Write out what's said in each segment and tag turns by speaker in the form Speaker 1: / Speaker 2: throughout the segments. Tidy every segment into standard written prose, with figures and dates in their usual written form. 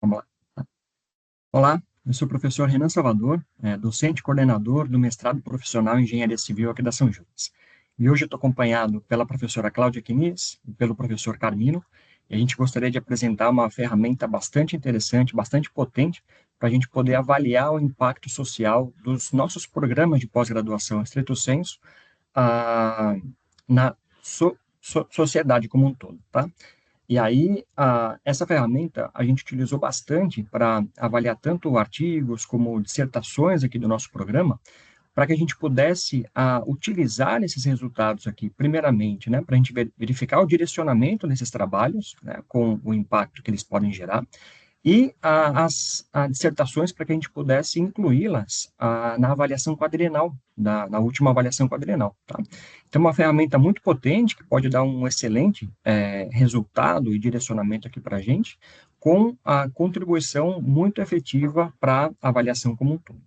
Speaker 1: Vamos lá. Olá, eu sou o professor Renan Salvador, docente e coordenador do mestrado profissional em Engenharia Civil aqui da São Judas. E hoje eu estou acompanhado pela professora Cláudia Quiniz e pelo professor Carmino, e a gente gostaria de apresentar uma ferramenta bastante interessante, bastante potente, para a gente poder avaliar o impacto social dos nossos programas de pós-graduação estrito sensu, ah, na sociedade como um todo, tá? E aí, essa ferramenta a gente utilizou bastante para avaliar tanto artigos como dissertações aqui do nosso programa, para que a gente pudesse utilizar esses resultados aqui, primeiramente, né, para a gente verificar o direcionamento desses trabalhos, né, com o impacto que eles podem gerar, e as dissertações para que a gente pudesse incluí-las na avaliação quadrienal, na última avaliação quadrienal. Tá? Então, uma ferramenta muito potente que pode dar um excelente resultado e direcionamento aqui para a gente, com a contribuição muito efetiva para a avaliação como um todo.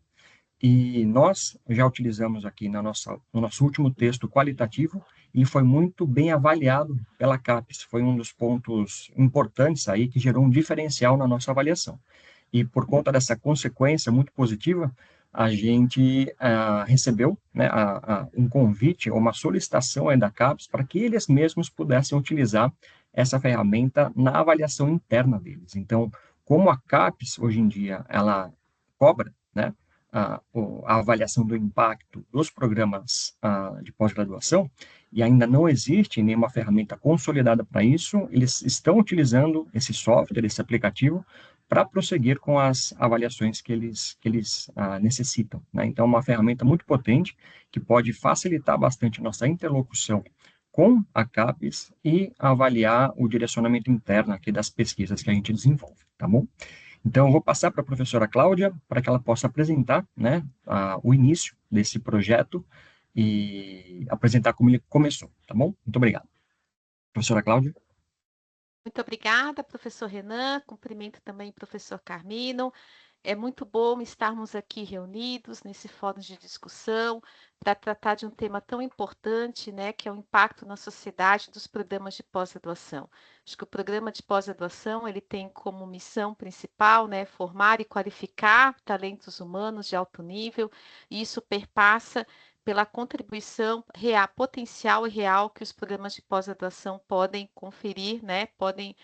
Speaker 1: E nós já utilizamos aqui no nosso último texto qualitativo, e foi muito bem avaliado pela CAPES. Foi um dos pontos importantes aí que gerou um diferencial na nossa avaliação. E por conta dessa consequência muito positiva, a gente recebeu, né, um convite ou uma solicitação aí da CAPES para que eles mesmos pudessem utilizar essa ferramenta na avaliação interna deles. Então, como a CAPES, hoje em dia, ela cobra, né, a avaliação do impacto dos programas de pós-graduação, e ainda não existe nenhuma ferramenta consolidada para isso, eles estão utilizando esse software, esse aplicativo, para prosseguir com as avaliações que eles necessitam. Né? Então, é uma ferramenta muito potente, que pode facilitar bastante nossa interlocução com a CAPES e avaliar o direcionamento interno aqui das pesquisas que a gente desenvolve, tá bom? Então, eu vou passar para a professora Cláudia, para que ela possa apresentar, né, o início desse projeto e apresentar como ele começou, tá bom? Muito obrigado. Professora Cláudia?
Speaker 2: Muito obrigada, professor Renan. Cumprimento também o professor Carmino. É muito bom estarmos aqui reunidos nesse fórum de discussão para tratar de um tema tão importante, né, que é o impacto na sociedade dos programas de pós-graduação. Acho que o programa de pós-graduação ele tem como missão principal, né, formar e qualificar talentos humanos de alto nível, e isso perpassa pela contribuição real, potencial e real que os programas de pós-graduação podem conferir, né, podem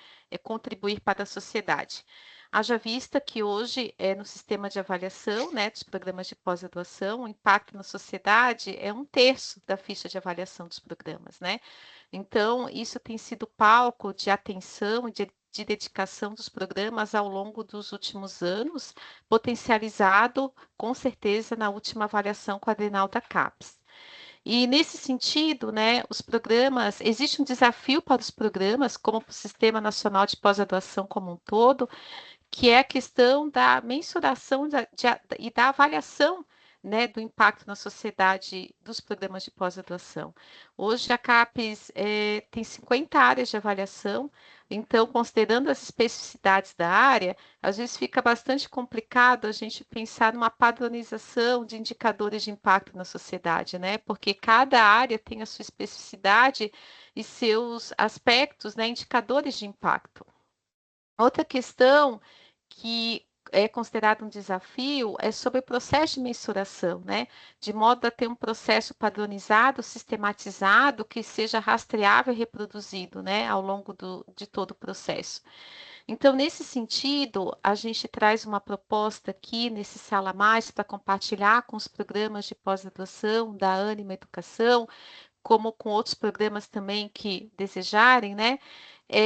Speaker 2: contribuir para a sociedade. Haja vista que hoje, no sistema de avaliação, né, dos programas de pós-graduação, o impacto na sociedade é 1/3 da ficha de avaliação dos programas, né? Então, isso tem sido palco de atenção e de dedicação dos programas ao longo dos últimos anos, potencializado, com certeza, na última avaliação quadrienal da CAPES. E nesse sentido, né, os programas, existe um desafio para os programas, como para o Sistema Nacional de Pós-Graduação como um todo, que é a questão da mensuração e da avaliação, né, do impacto na sociedade dos programas de pós-graduação. Hoje a CAPES tem 50 áreas de avaliação, então, considerando as especificidades da área, às vezes fica bastante complicado a gente pensar numa padronização de indicadores de impacto na sociedade, né? Porque cada área tem a sua especificidade e seus aspectos, né, indicadores de impacto. Outra questão que é considerado um desafio é sobre o processo de mensuração, né? De modo a ter um processo padronizado, sistematizado, que seja rastreável e reproduzido, né, ao longo de todo o processo. Então, nesse sentido, a gente traz uma proposta aqui nesse Sala Mais para compartilhar com os programas de pós-graduação da Ânima Educação, como com outros programas também que desejarem, né?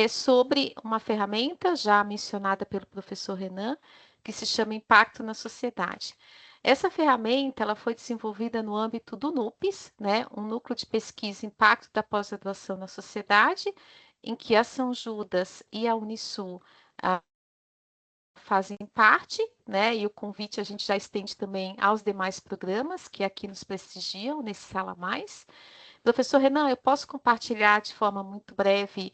Speaker 2: Sobre uma ferramenta já mencionada pelo professor Renan, que se chama Impacto na Sociedade. Essa ferramenta ela foi desenvolvida no âmbito do NUPES, né, um núcleo de pesquisa Impacto da Pós-Graduação na Sociedade, em que a São Judas e a Unisul fazem parte, né, e o convite a gente já estende também aos demais programas que aqui nos prestigiam nesse Sala Mais. Professor Renan, eu posso compartilhar de forma muito breve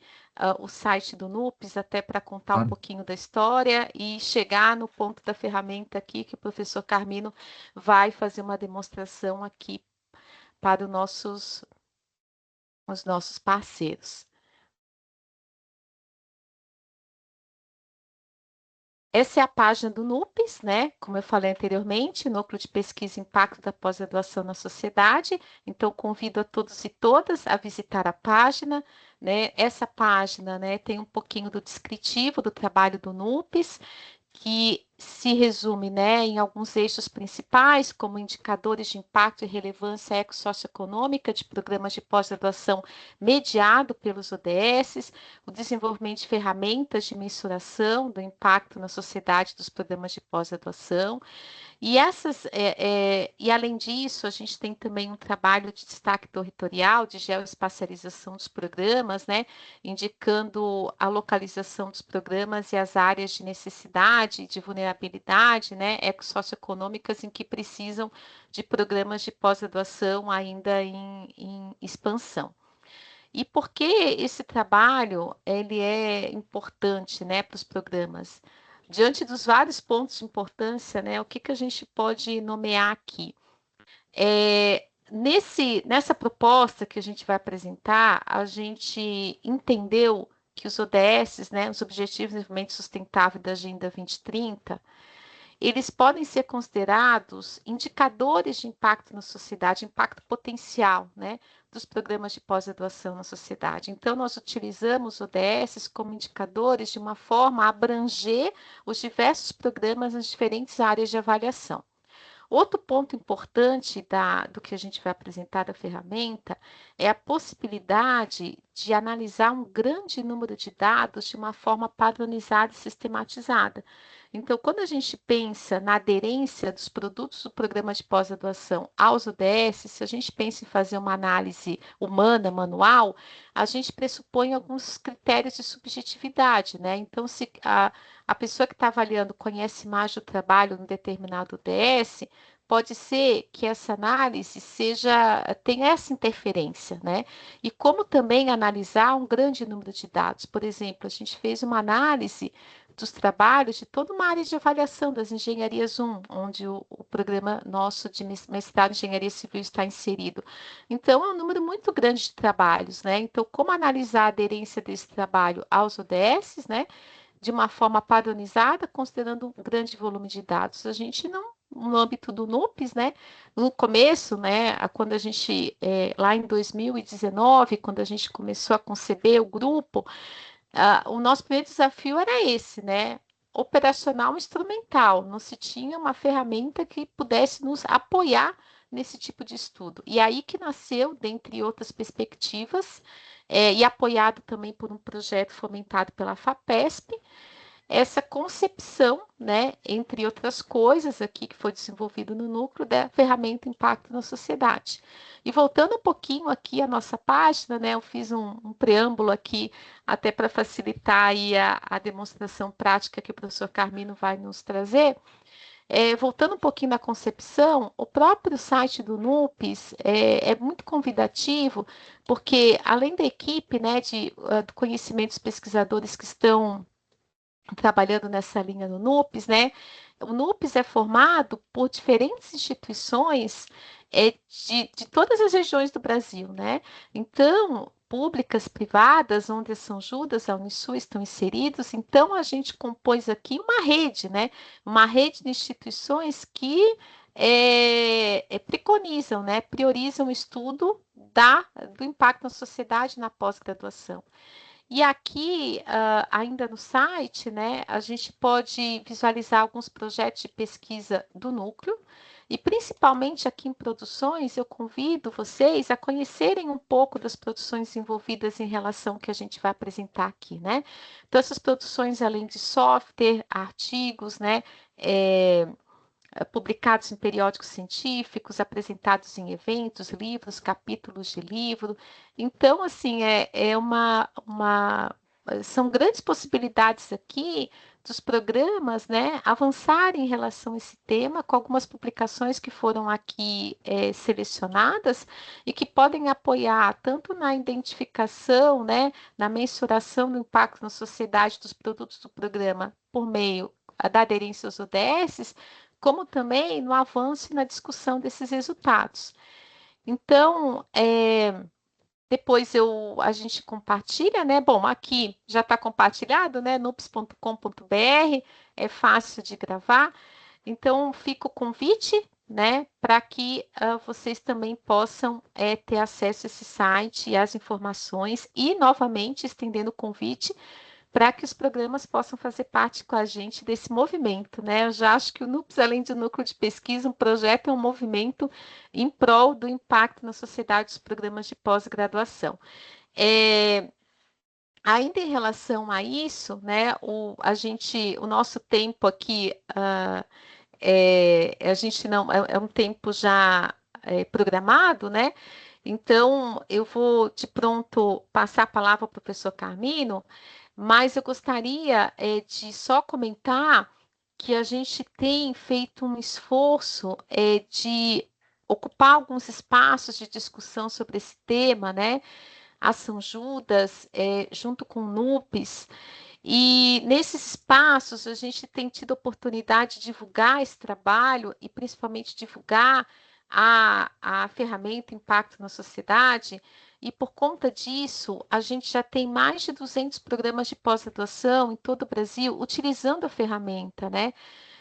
Speaker 2: o site do NUPES, até para contar um
Speaker 1: Claro.
Speaker 2: pouquinho da história e chegar no ponto da ferramenta aqui, que o professor Carmino vai fazer uma demonstração aqui para os nossos parceiros. Essa é a página do NUPES, né? Como eu falei anteriormente, Núcleo de Pesquisa e Impacto da Pós-Graduação na Sociedade. Então, convido a todos e todas a visitar a página, né? Essa página, né, tem um pouquinho do descritivo do trabalho do NUPES, que se resume, né, em alguns eixos principais, como indicadores de impacto e relevância eco-socioeconômica de programas de pós-graduação mediado pelos ODS, o desenvolvimento de ferramentas de mensuração do impacto na sociedade dos programas de pós-graduação, e além disso, a gente tem também um trabalho de destaque territorial, de geoespacialização dos programas, né, indicando a localização dos programas e as áreas de necessidade e de vulnerabilidade, né, ecossocioeconômicas em que precisam de programas de pós-graduação ainda em expansão. E por que esse trabalho ele é importante, né, para os programas? Diante dos vários pontos de importância, né, o que, que a gente pode nomear aqui? Nessa proposta que a gente vai apresentar, a gente entendeu que os ODS, né, os Objetivos de Desenvolvimento Sustentável da Agenda 2030, eles podem ser considerados indicadores de impacto na sociedade, impacto potencial, né, dos programas de pós-graduação na sociedade. Então, nós utilizamos ODS como indicadores de uma forma a abranger os diversos programas nas diferentes áreas de avaliação. Outro ponto importante do que a gente vai apresentar da ferramenta é a possibilidade de analisar um grande número de dados de uma forma padronizada e sistematizada. Então, quando a gente pensa na aderência dos produtos do programa de pós-graduação aos ODS, se a gente pensa em fazer uma análise humana, manual, a gente pressupõe alguns critérios de subjetividade, né? Então, se a pessoa que está avaliando conhece mais do trabalho num determinado ODS, pode ser que essa análise tenha essa interferência, né? E como também analisar um grande número de dados. Por exemplo, a gente fez uma análise dos trabalhos de toda uma área de avaliação das engenharias 1, onde o programa nosso de mestrado em engenharia civil está inserido. Então, é um número muito grande de trabalhos, né? Então, como analisar a aderência desse trabalho aos ODS, né? De uma forma padronizada, considerando um grande volume de dados. A gente não, no âmbito do NUPES, né? No começo, né? Quando a gente, lá em 2019, quando a gente começou a conceber o grupo, o nosso primeiro desafio era esse, né? Operacional instrumental, não se tinha uma ferramenta que pudesse nos apoiar nesse tipo de estudo. E aí que nasceu, dentre outras perspectivas, e apoiado também por um projeto fomentado pela FAPESP, essa concepção, né, entre outras coisas aqui que foi desenvolvido no núcleo da ferramenta Impacto na Sociedade. E voltando um pouquinho aqui à nossa página, né, eu fiz um preâmbulo aqui até para facilitar aí a demonstração prática que o professor Carmino vai nos trazer. Voltando um pouquinho na concepção, o próprio site do NUPES é muito convidativo, porque além da equipe, né, de conhecimentos pesquisadores que estão trabalhando nessa linha no NUPES, né? O NUPES é formado por diferentes instituições de todas as regiões do Brasil, né? Então, públicas, privadas, onde a São Judas, a Unisul estão inseridos. Então, a gente compôs aqui uma rede, né? Uma rede de instituições que preconizam, né? Priorizam o estudo do impacto na sociedade na pós-graduação. E aqui, ainda no site, né, a gente pode visualizar alguns projetos de pesquisa do núcleo, e principalmente aqui em produções, eu convido vocês a conhecerem um pouco das produções envolvidas em relação ao que a gente vai apresentar aqui, né? Então, essas produções, além de software, artigos, né, publicados em periódicos científicos, apresentados em eventos, livros, capítulos de livro. Então, assim, são grandes possibilidades aqui dos programas, né, avançarem em relação a esse tema, com algumas publicações que foram aqui selecionadas e que podem apoiar tanto na identificação, né, na mensuração do impacto na sociedade dos produtos do programa por meio da aderência aos ODS, como também no avanço e na discussão desses resultados. Então, depois a gente compartilha, né? Bom, aqui já está compartilhado, né? nups.com.br. é fácil de gravar. Então, fica o convite, né, para que vocês também possam ter acesso a esse site e as informações, e novamente estendendo o convite para que os programas possam fazer parte com a gente desse movimento, né? Eu já acho que o NUPS, além de um núcleo de pesquisa, um projeto é um movimento em prol do impacto na sociedade dos programas de pós-graduação. Ainda em relação a isso, né, o nosso tempo aqui, a gente não é um tempo já programado, né? Então, eu vou de pronto passar a palavra ao professor Carmino, mas eu gostaria de só comentar que a gente tem feito um esforço de ocupar alguns espaços de discussão sobre esse tema, né? A São Judas, junto com o NUPES, e nesses espaços a gente tem tido a oportunidade de divulgar esse trabalho e principalmente divulgar a ferramenta Impacto na Sociedade, e por conta disso a gente já tem mais de 200 programas de pós-graduação em todo o Brasil utilizando a ferramenta, né?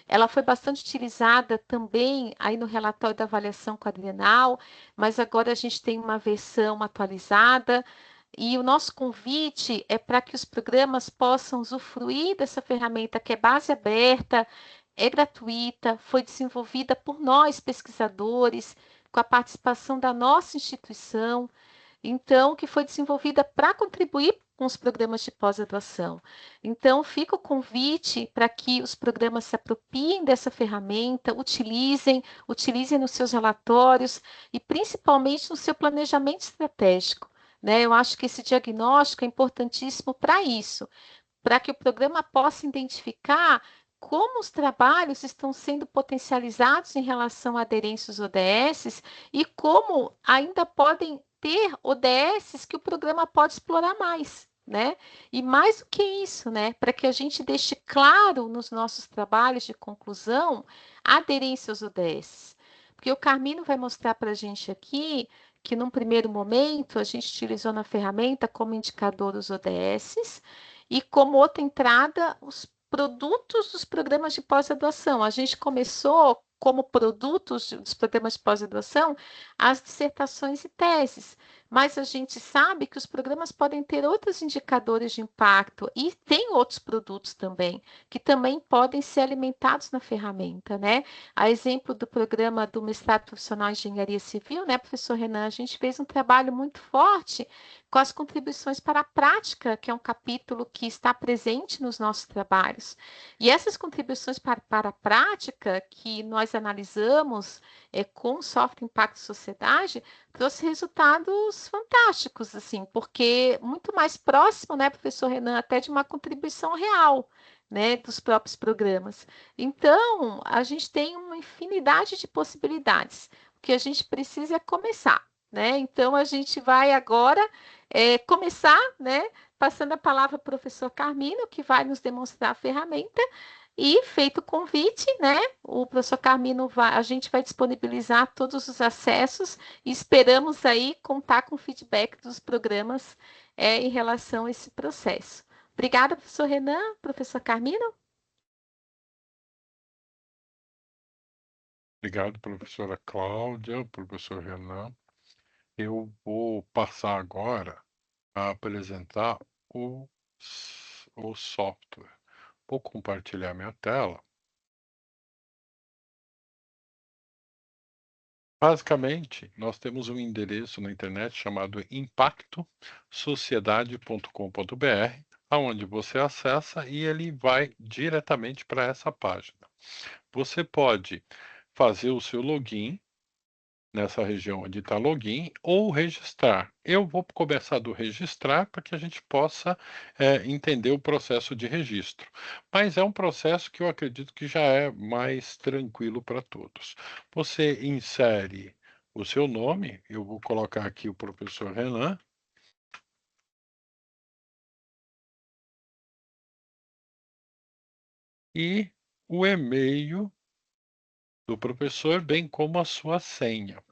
Speaker 2: Ela foi bastante utilizada também aí no relatório da avaliação quadrienal, mas agora a gente tem uma versão atualizada e o nosso convite é para que os programas possam usufruir dessa ferramenta que é base aberta, é gratuita, foi desenvolvida por nós, pesquisadores, com a participação da nossa instituição, então, que foi desenvolvida para contribuir com os programas de pós-graduação. Então, fica o convite para que os programas se apropriem dessa ferramenta, utilizem nos seus relatórios e principalmente no seu planejamento estratégico, né? Eu acho que esse diagnóstico é importantíssimo para isso, para que o programa possa identificar como os trabalhos estão sendo potencializados em relação à aderência aos ODS e como ainda podem ter ODS que o programa pode explorar mais, né? E mais do que isso, né? Para que a gente deixe claro nos nossos trabalhos de conclusão a aderência aos ODS. Porque o Carmino vai mostrar para a gente aqui que, num primeiro momento, a gente utilizou na ferramenta como indicador os ODS, e como outra entrada, os produtos dos programas de pós-graduação. A gente começou como produtos dos programas de pós-graduação as dissertações e teses, mas a gente sabe que os programas podem ter outros indicadores de impacto e tem outros produtos também, que também podem ser alimentados na ferramenta, né? A exemplo do programa do mestrado profissional em engenharia civil, né, professor Renan, a gente fez um trabalho muito forte com as contribuições para a prática, que é um capítulo que está presente nos nossos trabalhos. E essas contribuições para a prática, que nós analisamos com o software Impacto Sociedade, trouxe resultados fantásticos, assim, porque muito mais próximo, né, professor Renan, até de uma contribuição real, né, dos próprios programas. Então, a gente tem uma infinidade de possibilidades. O que a gente precisa é começar, né? Então, a gente vai agora começar, né, passando a palavra para o professor Carmino, que vai nos demonstrar a ferramenta, e feito o convite, né, o professor Carmino a gente vai disponibilizar todos os acessos e esperamos aí contar com o feedback dos programas em relação a esse processo. Obrigada, professor Renan, professor Carmino.
Speaker 3: Obrigado, professora Cláudia, professor Renan. Eu vou passar agora a apresentar o software. Vou compartilhar minha tela. Basicamente, nós temos um endereço na internet chamado impactosociedade.com.br, aonde você acessa e ele vai diretamente para essa página. Você pode fazer o seu login nessa região onde está login ou registrar. Eu vou começar do registrar para que a gente possa entender o processo de registro. Mas é um processo que eu acredito que já é mais tranquilo para todos. Você insere o seu nome, eu vou colocar aqui o professor Renan. E o e-mail do professor, bem como a sua senha.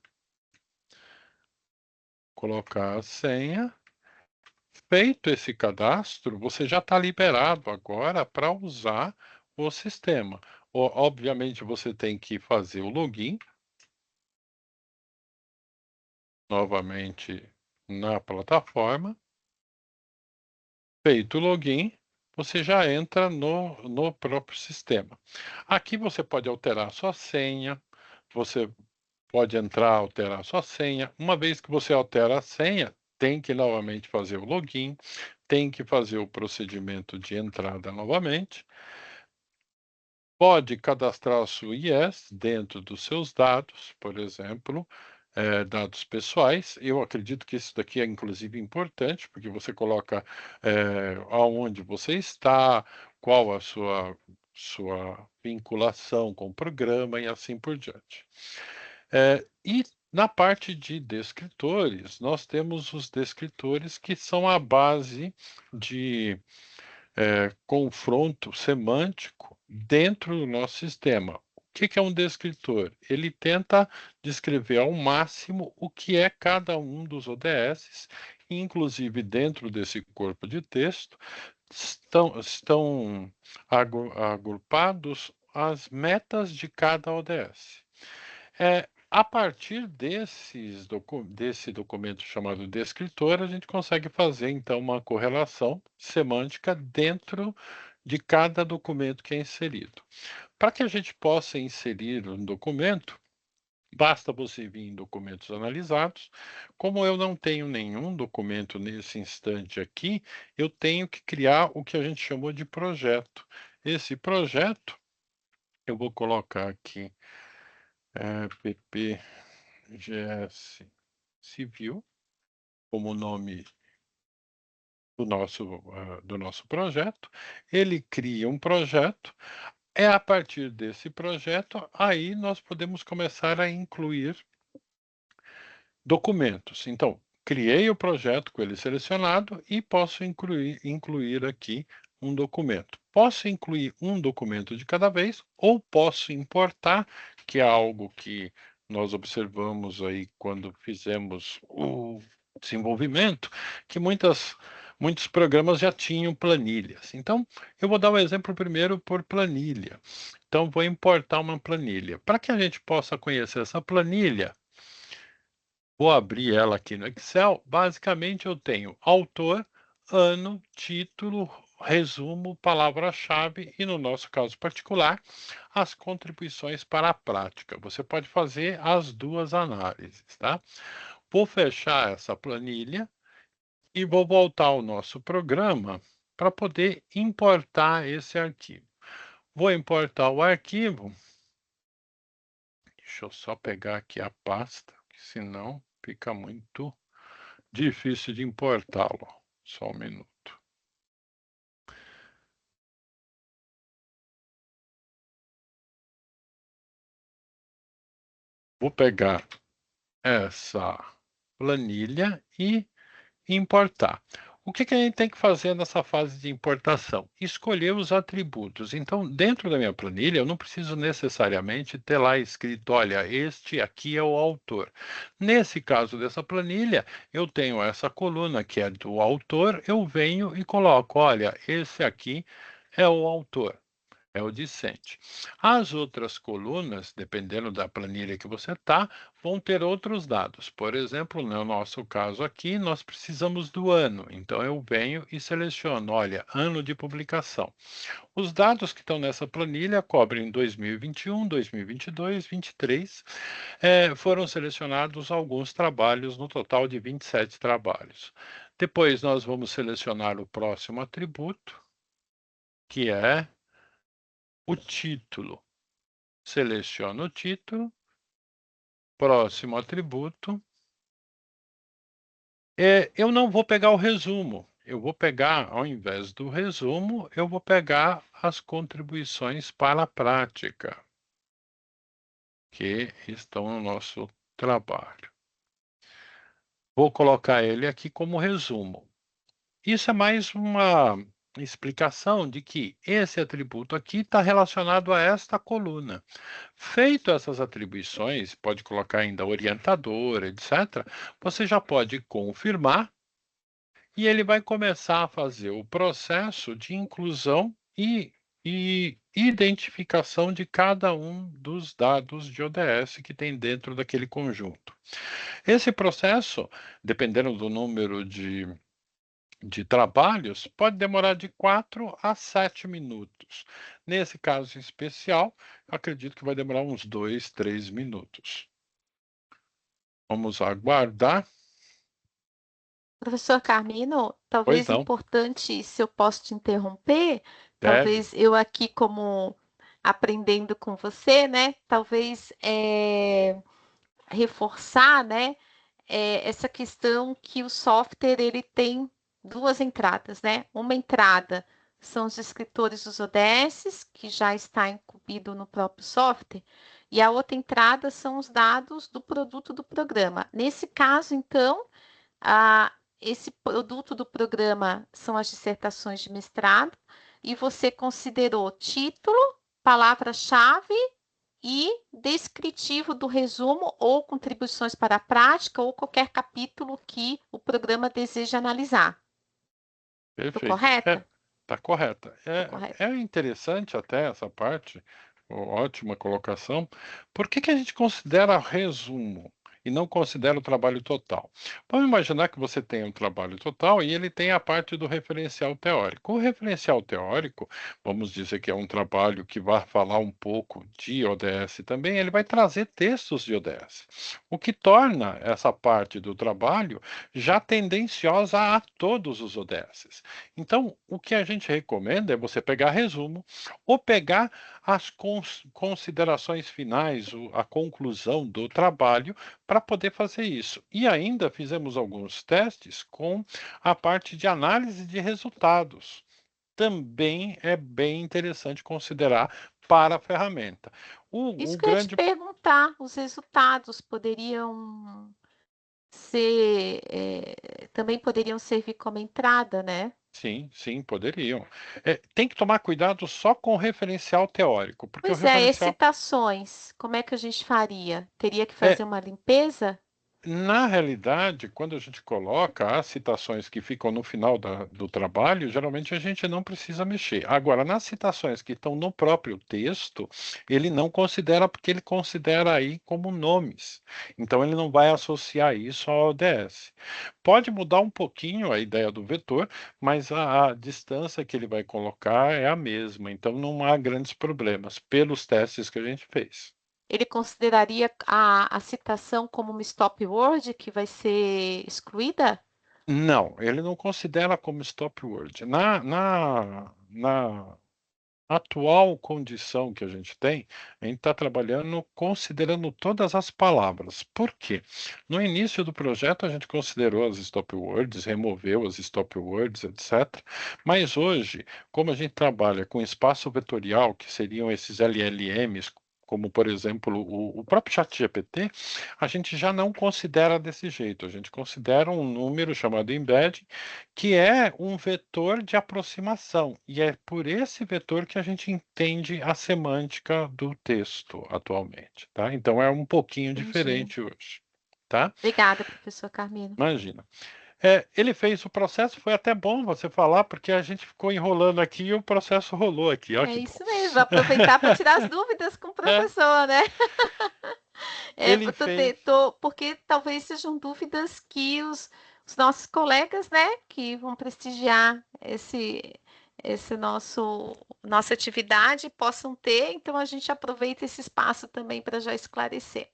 Speaker 3: Colocar a senha. Feito esse cadastro, você já está liberado agora para usar o sistema. Obviamente, você tem que fazer o login novamente na plataforma. Feito o login, você já entra no próprio sistema. Aqui você pode alterar sua senha, você pode entrar, alterar sua senha. Uma vez que você altera a senha, tem que novamente fazer o login, tem que fazer o procedimento de entrada novamente. Pode cadastrar a sua IES dentro dos seus dados, por exemplo, dados pessoais. Eu acredito que isso daqui é inclusive importante, porque você coloca, aonde você está, qual a sua vinculação com o programa e assim por diante. E na parte de descritores, nós temos os descritores que são a base de confronto semântico dentro do nosso sistema. O que é um descritor? Ele tenta descrever ao máximo o que é cada um dos ODS, inclusive dentro desse corpo de texto, estão agrupados as metas de cada ODS. A partir desse documento chamado descritor, a gente consegue fazer, então, uma correlação semântica dentro de cada documento que é inserido. Para que a gente possa inserir um documento, basta você vir em documentos analisados. Como eu não tenho nenhum documento nesse instante aqui, eu tenho que criar o que a gente chamou de projeto. Esse projeto, eu vou colocar aqui, PPGS Civil, como nome do nosso projeto. Ele cria um projeto. É a partir desse projeto, aí nós podemos começar a incluir documentos. Então, criei o projeto com ele selecionado e posso incluir aqui um documento. Posso incluir um documento de cada vez ou posso importar, que é algo que nós observamos aí quando fizemos o desenvolvimento, que muitos programas já tinham planilhas. Então, eu vou dar um exemplo primeiro por planilha. Então, vou importar uma planilha. Para que a gente possa conhecer essa planilha, vou abrir ela aqui no Excel. Basicamente, eu tenho autor, ano, título, resumo, palavra-chave e, no nosso caso particular, as contribuições para a prática. Você pode fazer as duas análises, tá? Vou fechar essa planilha e vou voltar ao nosso programa para poder importar esse arquivo. Vou importar o arquivo. Deixa eu só pegar aqui a pasta, que senão fica muito difícil de importá-lo. Só um minuto. Vou pegar essa planilha e importar. O que a gente tem que fazer nessa fase de importação? Escolher os atributos. Então, dentro da minha planilha, eu não preciso necessariamente ter lá escrito, olha, este aqui é o autor. Nesse caso dessa planilha, eu tenho essa coluna que é do autor, eu venho e coloco, olha, esse aqui é o autor. É o discente. As outras colunas, dependendo da planilha que você está, vão ter outros dados. Por exemplo, no nosso caso aqui, nós precisamos do ano. Então, eu venho e seleciono, olha, ano de publicação. Os dados que estão nessa planilha cobrem 2021, 2022, 2023. Foram selecionados alguns trabalhos, no total de 27 trabalhos. Depois, nós vamos selecionar o próximo atributo, que é o título. Seleciono o título, próximo atributo. Eu não vou pegar o resumo, eu vou pegar, ao invés do resumo, eu vou pegar as contribuições para a prática, que estão no nosso trabalho. Vou colocar ele aqui como resumo. Isso é mais uma explicação de que esse atributo aqui está relacionado a esta coluna. Feito essas atribuições, pode colocar ainda orientador, etc., você já pode confirmar e ele vai começar a fazer o processo de inclusão e e identificação de cada um dos dados de ODS que tem dentro daquele conjunto. Esse processo, dependendo do número de trabalhos, pode demorar de 4 a 7 minutos. Nesse caso em especial, acredito que vai demorar uns 2, 3 minutos. Vamos aguardar.
Speaker 2: Professor Carmino,
Speaker 3: Pois
Speaker 2: talvez
Speaker 3: não,
Speaker 2: importante, se eu posso te interromper,
Speaker 3: deve.
Speaker 2: talvez eu aqui como aprendendo com você, né? Talvez reforçar, né? Essa questão que o software ele tem duas entradas, né? Uma entrada são os descritores dos ODS, que já está incluído no próprio software, e a outra entrada são os dados do produto do programa. Nesse caso, então, esse produto do programa são as dissertações de mestrado, e você considerou título, palavra-chave e descritivo do resumo ou contribuições para a prática ou qualquer capítulo que o programa deseja analisar. Estou
Speaker 3: Perfeito.
Speaker 2: correta?
Speaker 3: Tá correta.
Speaker 2: Estou correta.
Speaker 3: É interessante até essa parte, ótima colocação. Por que que a gente considera resumo e não considera o trabalho total? Vamos imaginar que você tem um trabalho total e ele tem a parte do referencial teórico. O referencial teórico, vamos dizer que é um trabalho que vai falar um pouco de ODS também, ele vai trazer textos de ODS, o que torna essa parte do trabalho já tendenciosa a todos os ODSs. Então, o que a gente recomenda é você pegar resumo ou pegar as considerações finais, a conclusão do trabalho, para poder fazer isso. E ainda fizemos alguns testes com a parte de análise de resultados. Também é bem interessante considerar para a ferramenta.
Speaker 2: Isso
Speaker 3: O
Speaker 2: que eu ia te
Speaker 3: grande
Speaker 2: perguntar, os resultados poderiam ser, também poderiam servir como entrada, né?
Speaker 3: Sim, sim, poderiam. Tem que tomar cuidado só com o referencial teórico, porque o
Speaker 2: Pois é, e
Speaker 3: referencial
Speaker 2: citações, como é que a gente faria? Teria que
Speaker 3: é
Speaker 2: fazer uma limpeza?
Speaker 3: na realidade, quando a gente coloca as citações que ficam no final do trabalho, geralmente a gente não precisa mexer. Agora, nas citações que estão no próprio texto, ele não considera, porque ele considera aí como nomes. Então, ele não vai associar isso ao ODS. Pode mudar um pouquinho a ideia do vetor, mas a distância que ele vai colocar é a mesma. Então, não há grandes problemas pelos testes que a gente fez.
Speaker 2: Ele consideraria a citação como uma stop word que vai ser excluída?
Speaker 3: Não, ele não considera como stop word. Na atual condição que a gente tem, a gente está trabalhando considerando todas as palavras. Por quê? No início do projeto, a gente considerou as stop words, removeu as stop words, etc. Mas hoje, como a gente trabalha com espaço vetorial, que seriam esses LLMs, como por exemplo o próprio ChatGPT, a gente já não considera desse jeito. A gente considera um número chamado embedding, que é um vetor de aproximação, e é por esse vetor que a gente entende a semântica do texto atualmente, tá? Então é um pouquinho
Speaker 2: Entendi.
Speaker 3: diferente hoje, tá?
Speaker 2: Obrigada, professor Carmino.
Speaker 3: Imagina. Ele fez o processo, foi até bom você falar, porque a gente ficou enrolando aqui e o processo rolou aqui, ó
Speaker 2: É
Speaker 3: que bom.
Speaker 2: isso mesmo, aproveitar para tirar as dúvidas com o
Speaker 3: É,
Speaker 2: professor, né?
Speaker 3: ele fez.
Speaker 2: Porque talvez sejam dúvidas que os nossos colegas, né, que vão prestigiar esse nossa atividade possam ter, então a gente aproveita esse espaço também para já esclarecer.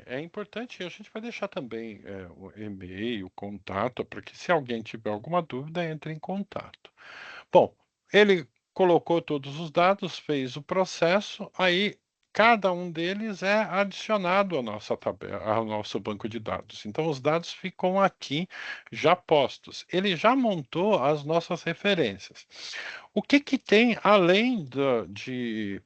Speaker 3: É importante, a gente vai deixar também o e-mail, o contato, porque se alguém tiver alguma dúvida, entre em contato. Bom, ele colocou todos os dados, fez o processo, aí cada um deles é adicionado à nossa tabela, ao nosso banco de dados. Então, os dados ficam aqui já postos. Ele já montou as nossas referências. O que que tem além de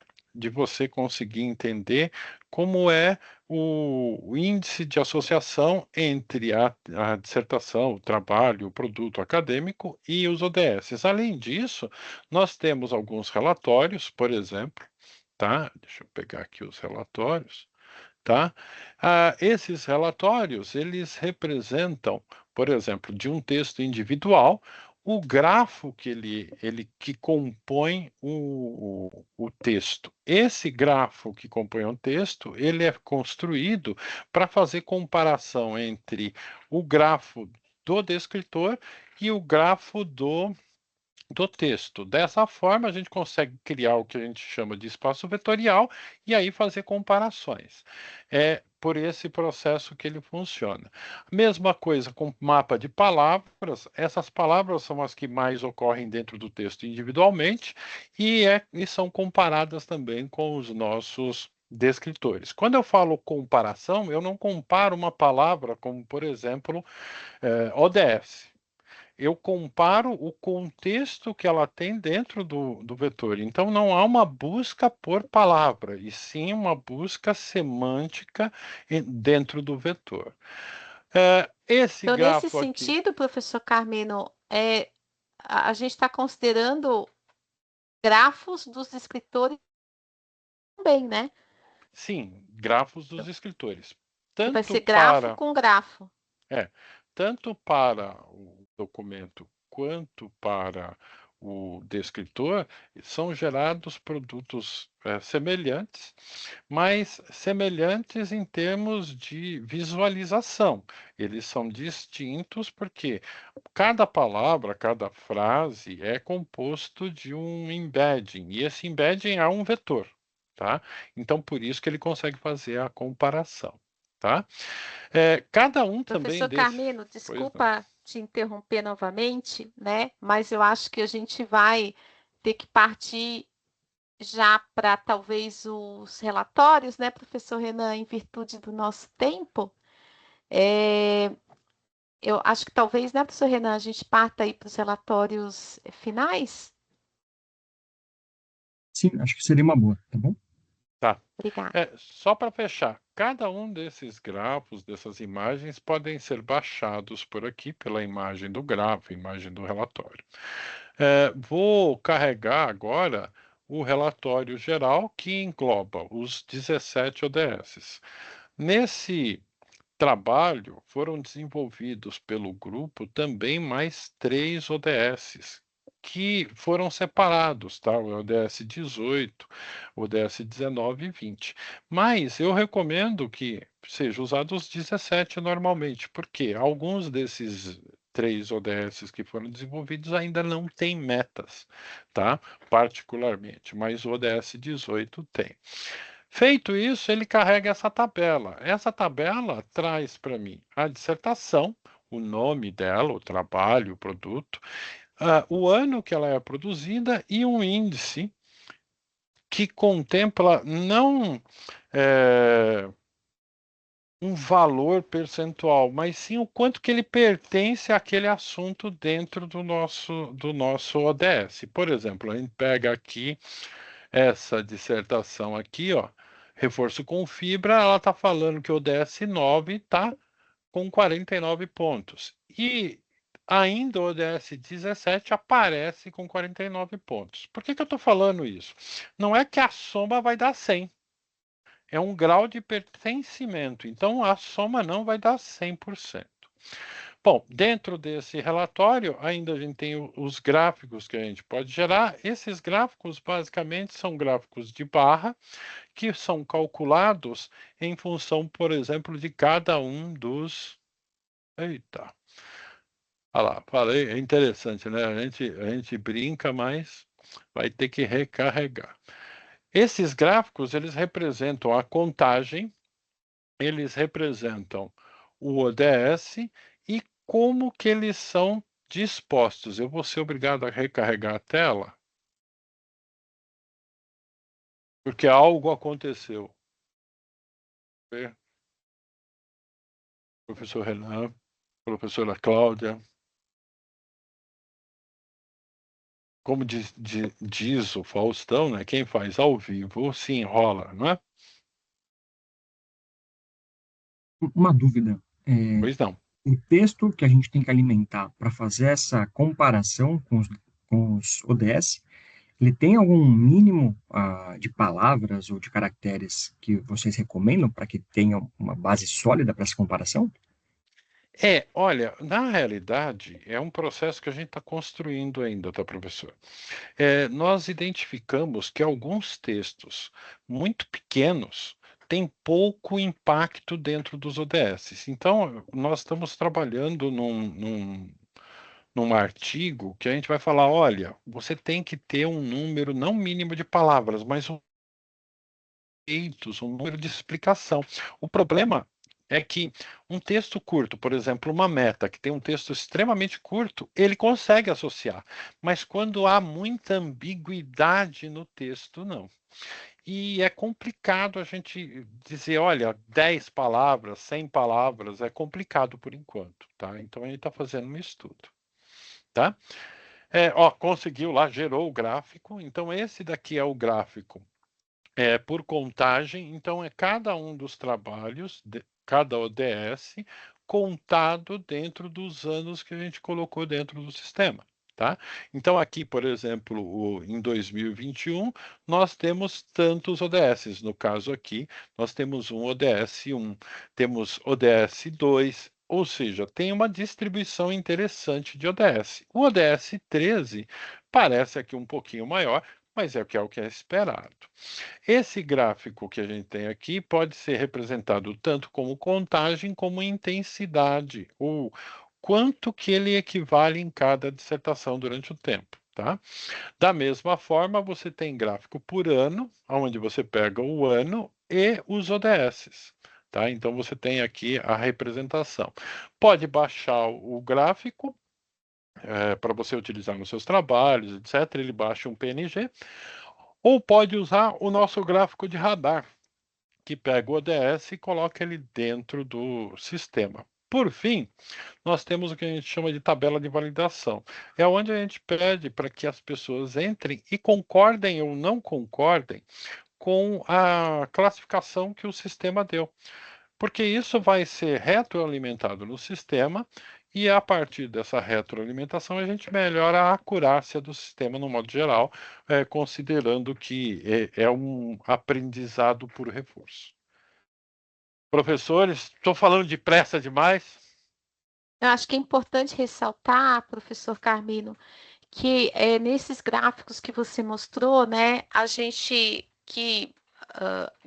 Speaker 3: você conseguir entender como é o índice de associação entre a dissertação, o trabalho, o produto acadêmico e os ODSs. Além disso, nós temos alguns relatórios, por exemplo, tá? Deixa eu pegar aqui os relatórios, tá? Esses relatórios, eles representam, por exemplo, de um texto individual, o grafo ele que compõe o texto. Esse grafo que compõe o texto, ele é construído para fazer comparação entre o grafo do descritor e o grafo do texto. Dessa forma, a gente consegue criar o que a gente chama de espaço vetorial e aí fazer comparações. É por esse processo que ele funciona. Mesma coisa com mapa de palavras. Essas palavras são as que mais ocorrem dentro do texto individualmente e são comparadas também com os nossos descritores. Quando eu falo comparação, eu não comparo uma palavra como, por exemplo, ODS. Eu comparo o contexto que ela tem dentro do vetor. Então, não há uma busca por palavra, e sim uma busca semântica dentro do vetor. Esse
Speaker 2: Então, nesse
Speaker 3: grafo aqui,
Speaker 2: sentido, professor Carmino, a gente está considerando grafos dos escritores também, né?
Speaker 3: sim, grafos dos escritores.
Speaker 2: Que vai
Speaker 3: Tanto
Speaker 2: ser grafo
Speaker 3: para
Speaker 2: com grafo.
Speaker 3: tanto para o documento quanto para o descritor, são gerados produtos semelhantes, mas semelhantes em termos de visualização. Eles são distintos porque cada palavra, cada frase é composto de um embedding, e esse embedding é um vetor, tá? Então, por isso que ele consegue fazer a comparação, tá? Cada um também
Speaker 2: Professor
Speaker 3: desses.
Speaker 2: Carmino,
Speaker 3: Pois não.
Speaker 2: desculpa te interromper novamente, né? Mas eu acho que a gente vai ter que partir já para talvez os relatórios, né, professor Renan, em virtude do nosso tempo. Eu acho que talvez, né, professor Renan, a gente parta aí para os relatórios finais.
Speaker 1: Sim, acho que seria uma boa, tá bom?
Speaker 3: Tá.
Speaker 2: Obrigada.
Speaker 3: Só para fechar, cada um desses grafos, dessas imagens, podem ser baixados por aqui pela imagem do grafo, imagem do relatório. Vou carregar agora o relatório geral que engloba os 17 ODSs. Nesse trabalho, foram desenvolvidos pelo grupo também mais 3 ODSs, que foram separados, tá? O ODS 18, o ODS 19 e 20. Mas eu recomendo que seja usado os 17 normalmente, porque alguns desses 3 ODSs que foram desenvolvidos ainda não têm metas, tá? Particularmente, mas o ODS 18 tem. Feito isso, ele carrega essa tabela. Essa tabela traz para mim a dissertação, o nome dela, o trabalho, o produto, o ano que ela é produzida e um índice que contempla não um valor percentual, mas sim o quanto que ele pertence àquele assunto dentro do nosso ODS. Por exemplo, a gente pega aqui essa dissertação aqui, ó, reforço com fibra, ela está falando que o DS9 está com 49 pontos. E ainda o DS17 aparece com 49 pontos. Por que eu estou falando isso? Não é que a soma vai dar 100. É um grau de pertencimento. Então, a soma não vai dar 100%. Bom, dentro desse relatório, ainda a gente tem os gráficos que a gente pode gerar. Esses gráficos, basicamente, são gráficos de barra, que são calculados em função, por exemplo, de cada um dos. Eita! Olha lá, falei, é interessante, né? A gente brinca, mas vai ter que recarregar. Esses gráficos, eles representam a contagem, eles representam o ODS e como que eles são dispostos. Eu vou ser obrigado a recarregar a tela, porque algo aconteceu. Professor Renan, professora Cláudia, como diz o Faustão, né? Quem faz ao vivo se enrola, não é?
Speaker 1: Uma dúvida.
Speaker 3: Pois não.
Speaker 1: O texto que a gente tem que alimentar para fazer essa comparação com os ODS, ele tem algum mínimo de palavras ou de caracteres que vocês recomendam para que tenha uma base sólida para essa comparação?
Speaker 3: Olha, na realidade, é um processo que a gente está construindo ainda, tá, professor? Nós identificamos que alguns textos muito pequenos têm pouco impacto dentro dos ODS. Então, nós estamos trabalhando num artigo que a gente vai falar: olha, você tem que ter um número não mínimo de palavras, mas um número de explicação. O problema é que um texto curto, por exemplo, uma meta que tem um texto extremamente curto, ele consegue associar, mas quando há muita ambiguidade no texto, não. E é complicado a gente dizer, olha, 10 palavras, 100 palavras, é complicado por enquanto, tá? Então a gente está fazendo um estudo, tá? Conseguiu lá, gerou o gráfico. Então esse daqui é o gráfico por contagem. Então é cada um dos trabalhos, cada ODS, contado dentro dos anos que a gente colocou dentro do sistema. Tá? Então, aqui, por exemplo, em 2021, nós temos tantos ODS. No caso aqui, nós temos um ODS 1, temos ODS 2, ou seja, tem uma distribuição interessante de ODS. O ODS 13 parece aqui um pouquinho maior, mas é o que é esperado. Esse gráfico que a gente tem aqui pode ser representado tanto como contagem como intensidade, ou quanto que ele equivale em cada dissertação durante o tempo, tá? Da mesma forma, você tem gráfico por ano, onde você pega o ano e os ODSs. Tá? Então você tem aqui a representação. Pode baixar o gráfico para você utilizar nos seus trabalhos, etc. Ele baixa um PNG, ou pode usar o nosso gráfico de radar, que pega o ODS e coloca ele dentro do sistema. Por fim, nós temos o que a gente chama de tabela de validação. É onde a gente pede para que as pessoas entrem e concordem ou não concordem com a classificação que o sistema deu. Porque isso vai ser retroalimentado no sistema e a partir dessa retroalimentação a gente melhora a acurácia do sistema no modo geral, considerando que é um aprendizado por reforço. Professores, estou falando depressa demais?
Speaker 2: Eu acho que é importante ressaltar, professor Carmino, que nesses gráficos que você mostrou, né, a gente que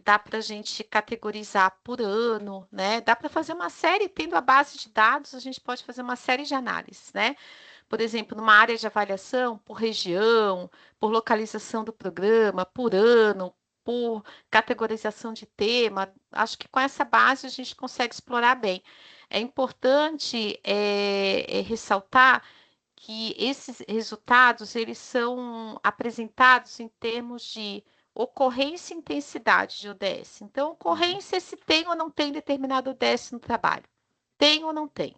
Speaker 2: dá para a gente categorizar por ano, né? Dá para fazer uma série, tendo a base de dados, a gente pode fazer uma série de análises, né? Por exemplo, numa área de avaliação, por região, por localização do programa, por ano, por categorização de tema. Acho que com essa base a gente consegue explorar bem. É importante ressaltar que esses resultados eles são apresentados em termos de ocorrência e intensidade de ODS. Então, ocorrência é se tem ou não tem determinado ODS no trabalho. Tem ou não tem.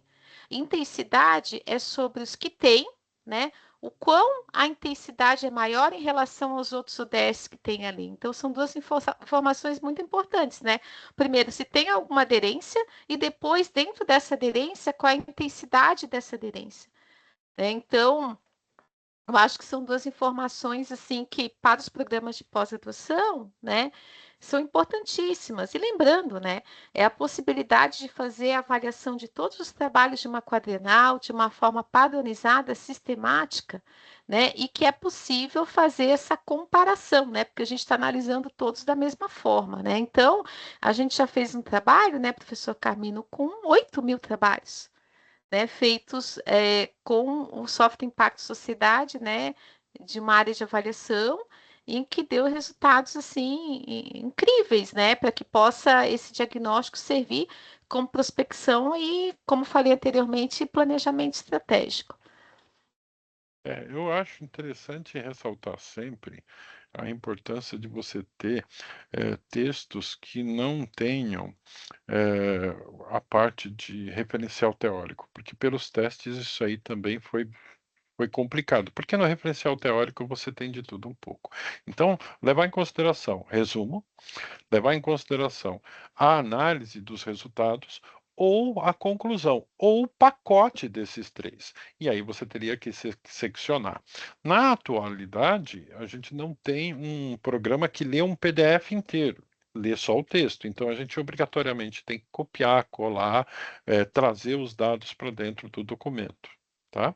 Speaker 2: Intensidade é sobre os que tem, né? O quão a intensidade é maior em relação aos outros ODS que tem ali. Então, são duas informações muito importantes, né? Primeiro, se tem alguma aderência, e depois, dentro dessa aderência, qual a intensidade dessa aderência. Então, eu acho que são duas informações assim que para os programas de pós-graduação, né, são importantíssimas. E lembrando, né, é a possibilidade de fazer a avaliação de todos os trabalhos de uma quadrenal de uma forma padronizada, sistemática, né, e que é possível fazer essa comparação, né, porque a gente está analisando todos da mesma forma, né. Então, a gente já fez um trabalho, né, professor Carmino, com 8.000 trabalhos, né, feitos com o Software Impacto Sociedade, né, de uma área de avaliação, em que deu resultados assim incríveis, né, para que possa esse diagnóstico servir como prospecção e, como falei anteriormente, planejamento estratégico.
Speaker 3: Eu acho interessante ressaltar sempre a importância de você ter textos que não tenham a parte de referencial teórico, porque pelos testes isso aí também foi complicado, porque no referencial teórico você tem de tudo um pouco. Então, levar em consideração resumo, levar em consideração a análise dos resultados ou a conclusão, ou o pacote desses três. E aí você teria que seccionar. Na atualidade, a gente não tem um programa que lê um PDF inteiro. ler só o texto. Então, a gente obrigatoriamente tem que copiar, colar, trazer os dados para dentro do documento, tá?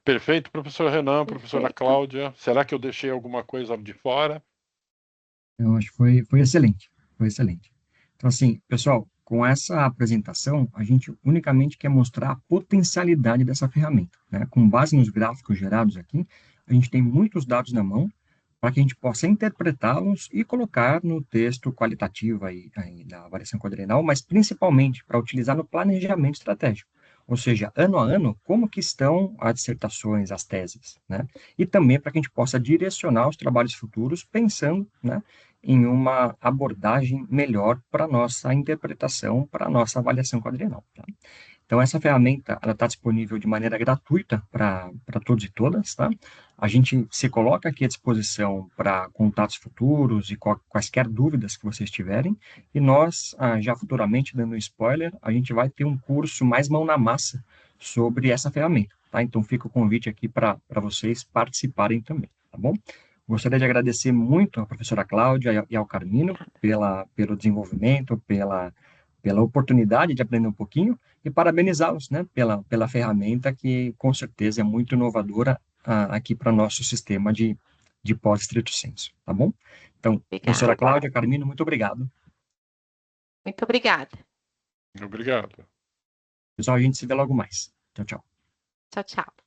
Speaker 3: Perfeito, professor Renan, professora
Speaker 2: Perfeito.
Speaker 3: Cláudia. Será que eu deixei alguma coisa de fora?
Speaker 1: Eu acho que foi excelente, foi excelente. Então, assim, pessoal, com essa apresentação, a gente unicamente quer mostrar a potencialidade dessa ferramenta, né? Com base nos gráficos gerados aqui, a gente tem muitos dados na mão para que a gente possa interpretá-los e colocar no texto qualitativo aí da avaliação quadrenal, mas principalmente para utilizar no planejamento estratégico. Ou seja, ano a ano, como que estão as dissertações, as teses, né? E também para que a gente possa direcionar os trabalhos futuros pensando, né, em uma abordagem melhor para a nossa interpretação, para a nossa avaliação quadrienal. Tá? Então, essa ferramenta está disponível de maneira gratuita para todos e todas. Tá? A gente se coloca aqui à disposição para contatos futuros e quaisquer dúvidas que vocês tiverem. E nós, já futuramente, dando um spoiler, a gente vai ter um curso mais mão na massa sobre essa ferramenta. Tá? Então, fica o convite aqui para vocês participarem também. Tá bom? Gostaria de agradecer muito à professora Cláudia e ao Carmino pelo desenvolvimento, pela oportunidade de aprender um pouquinho e parabenizá-los, né, pela ferramenta que com certeza é muito inovadora aqui para o nosso sistema de pós-estrito sensu, tá bom? Então, professora
Speaker 2: Obrigada.
Speaker 1: Cláudia, Carmino, muito obrigado.
Speaker 2: Muito obrigada.
Speaker 3: Obrigado.
Speaker 1: Pessoal, a gente se vê logo mais. Tchau, tchau.
Speaker 2: Tchau, tchau.